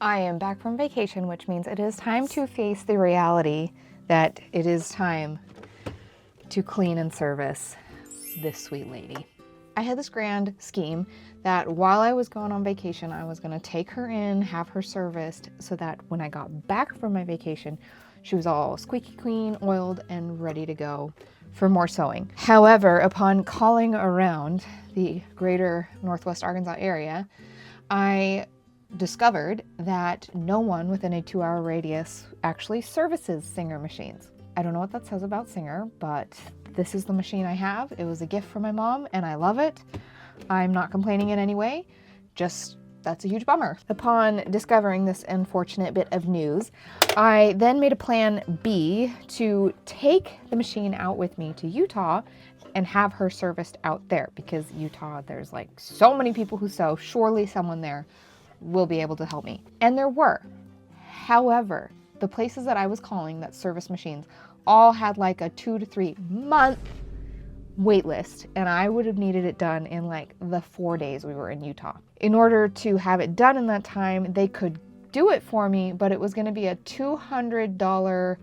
I am back from vacation, which means it is time to face the reality that it is time to clean and service this sweet lady. I had this grand scheme that while I was going on vacation, I was gonna take her in, have her serviced, so that when I got back from my vacation, she was all squeaky clean, oiled, and ready to go for more sewing. However, upon calling around the greater Northwest Arkansas area, I discovered that no one within a 2-hour radius actually services Singer machines. I don't know what that says about Singer, but this is the machine I have. It was a gift from my mom and I love it. I'm not complaining in any way, just that's a huge bummer. Upon discovering this unfortunate bit of news, I then made a plan B to take the machine out with me to Utah and have her serviced out there, because Utah, there's like so many people who sew, surely someone there will be able to help me. And there were. However, the places that I was calling that service machines all had like a 2 to 3 month wait list, and I would have needed it done in like the 4 days we were in Utah. In order to have it done in that time, they could do it for me, but it was going to be a $200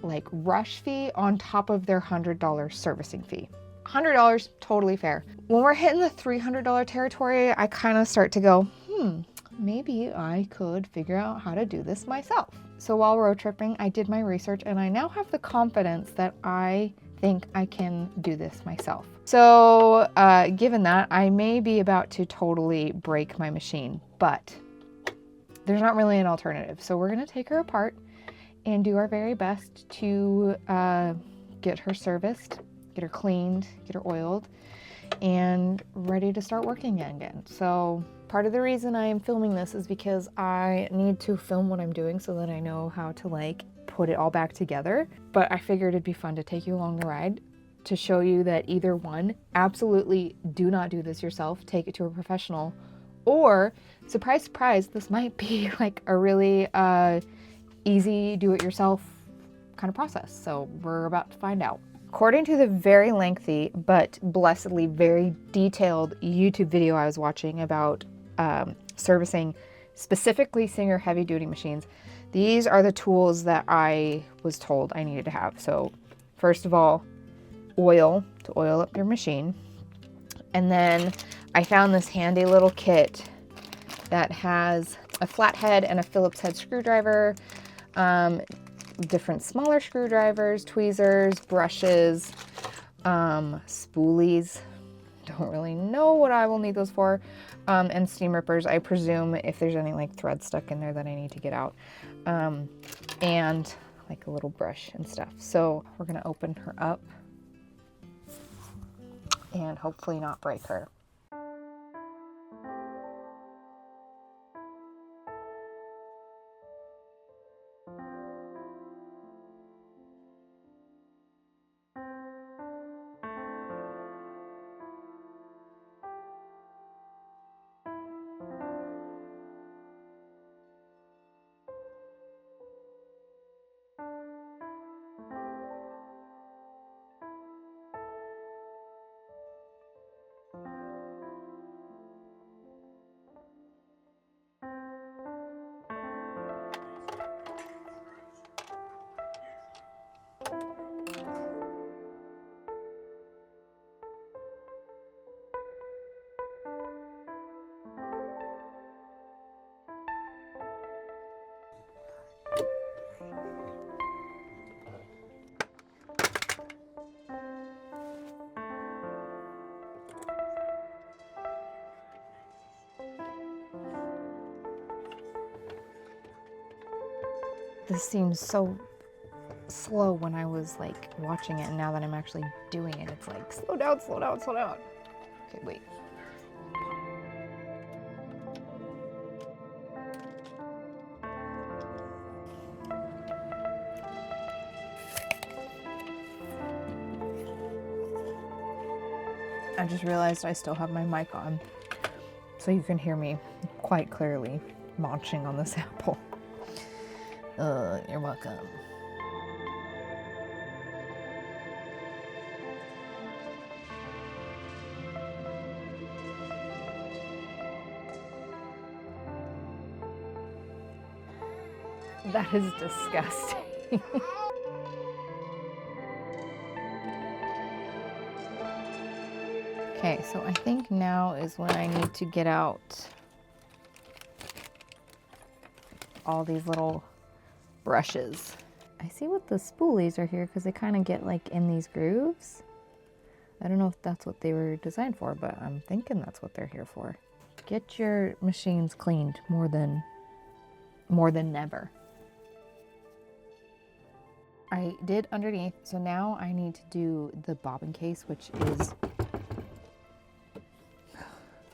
like rush fee on top of their $100 servicing fee. $100, totally fair. When we're hitting the $300 territory, I kind of start to go, maybe I could figure out how to do this myself. So while road tripping, I did my research and I now have the confidence that I think I can do this myself. So given that, I may be about to totally break my machine, but there's not really an alternative. So we're gonna take her apart and do our very best to get her serviced, get her cleaned, get her oiled, and ready to start working again. So part of the reason I am filming this is because I need to film what I'm doing so that I know how to like put it all back together. But I figured it'd be fun to take you along the ride to show you that either one, absolutely do not do this yourself, take it to a professional, or surprise, surprise, this might be like a really easy do-it-yourself kind of process. So we're about to find out. According to the very lengthy but blessedly very detailed YouTube video I was watching about servicing specifically Singer heavy-duty machines, these are the tools that I was told I needed to have. So first of all, oil to oil up your machine. And then I found this handy little kit that has a flathead and a Phillips head screwdriver, different smaller screwdrivers, tweezers, brushes, spoolies. Don't really know what I will need those for, and steam rippers, I presume, if there's any like thread stuck in there that I need to get out, and like a little brush and stuff. So we're gonna open her up and hopefully not break her. This seems so slow when I was like watching it, and now that I'm actually doing it, it's like, slow down, slow down, slow down. Okay, wait. I just realized I still have my mic on, so you can hear me quite clearly munching on this apple. You're welcome. That is disgusting. Okay, so I think now is when I need to get out all these little brushes. I see what the spoolies are here because they kind of get like in these grooves. I don't know if that's what they were designed for, but I'm thinking that's what they're here for. Get your machines cleaned more than never. I did underneath, so now I need to do the bobbin case, which is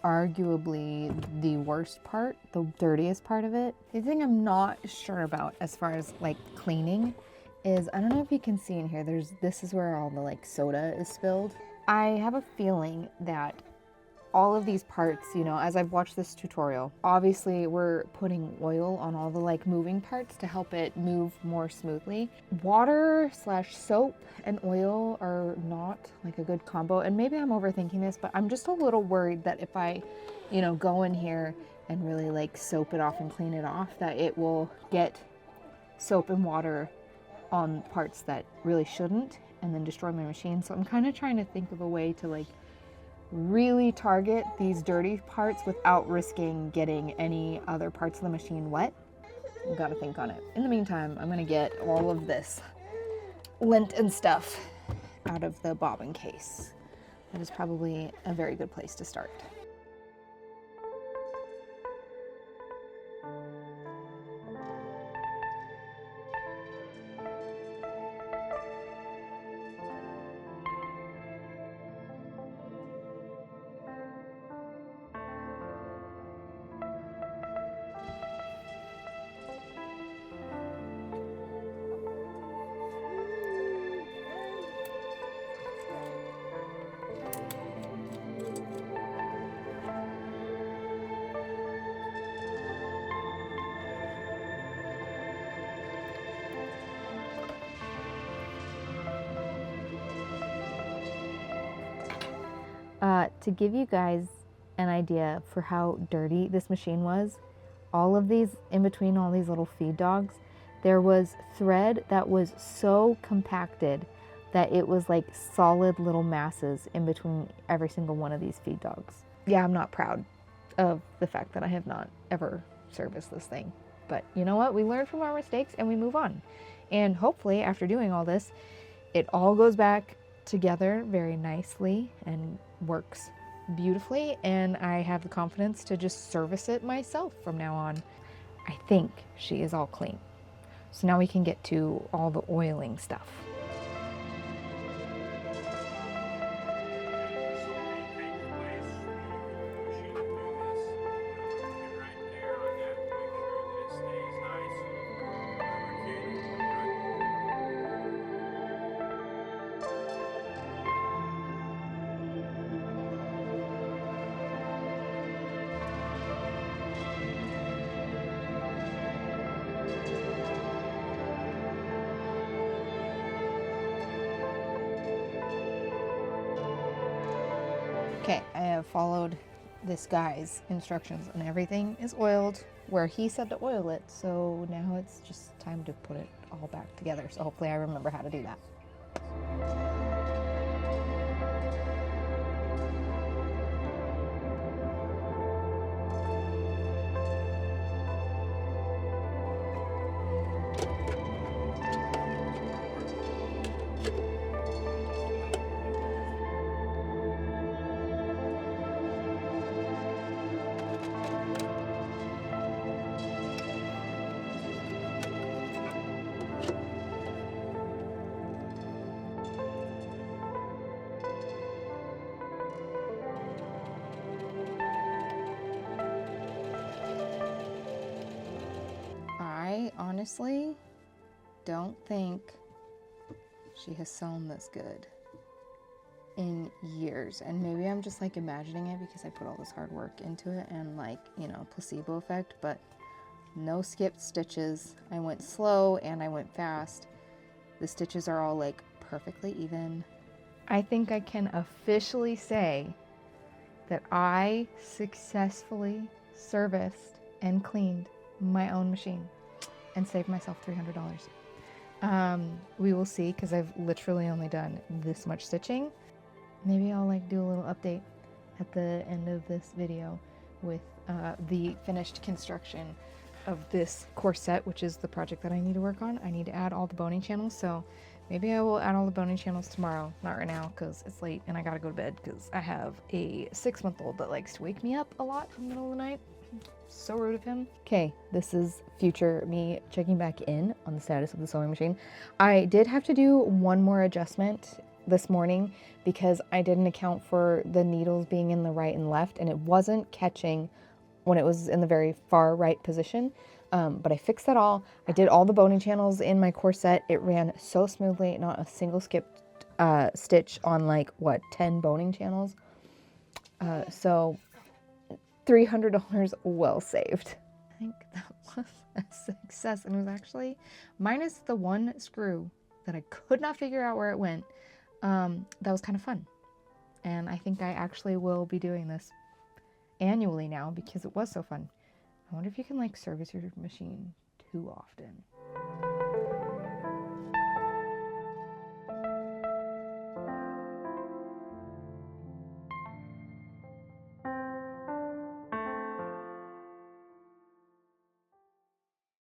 arguably the worst part, the dirtiest part of it. The thing I'm not sure about as far as like cleaning is, I don't know if you can see in here, this is where all the like soda is spilled. I have a feeling that all of these parts, you know, as I've watched this tutorial, obviously we're putting oil on all the like moving parts to help it move more smoothly. Water / soap and oil are not like a good combo. And maybe I'm overthinking this, but I'm just a little worried that if I, you know, go in here and really like soap it off and clean it off, that it will get soap and water on parts that really shouldn't and then destroy my machine. So I'm kind of trying to think of a way to like really target these dirty parts without risking getting any other parts of the machine wet. I've got to think on it. In the meantime, I'm going to get all of this lint and stuff out of the bobbin case. That is probably a very good place to start. To give you guys an idea for how dirty this machine was, all of these, in between all these little feed dogs, there was thread that was so compacted that it was like solid little masses in between every single one of these feed dogs. Yeah, I'm not proud of the fact that I have not ever serviced this thing. But you know what? We learn from our mistakes and we move on. And hopefully after doing all this, it all goes back together very nicely and works beautifully, and I have the confidence to just service it myself from now on. I think she is all clean. So now we can get to all the oiling stuff. Okay, I have followed this guy's instructions and everything is oiled where he said to oil it. So now it's just time to put it all back together. So hopefully I remember how to do that. I honestly don't think she has sewn this good in years, and maybe I'm just like imagining it because I put all this hard work into it and like, you know, placebo effect, but no skipped stitches. I went slow and I went fast. The stitches are all like perfectly even. I think I can officially say that I successfully serviced and cleaned my own machine. and save myself $300. We will see, because I've literally only done this much stitching. Maybe I'll like do a little update at the end of this video with the finished construction of this corset, which is the project that I need to work on. I need to add all the boning channels, so maybe I will add all the boning channels tomorrow. Not right now, because it's late and I gotta go to bed, because I have a 6-month-old that likes to wake me up a lot in the middle of the night. So rude of him. Okay, this is future me checking back in on the status of the sewing machine. I did have to do one more adjustment this morning because I didn't account for the needles being in the right and left, and it wasn't catching when it was in the very far right position. But I fixed that all. I did all the boning channels in my corset. It ran so smoothly, not a single skipped stitch on like, what, 10 boning channels. So $300 well saved. I think that was a success, and it was actually minus the one screw that I could not figure out where it went. That was kind of fun, and I think I actually will be doing this annually now because it was so fun. I wonder if you can like service your machine too often.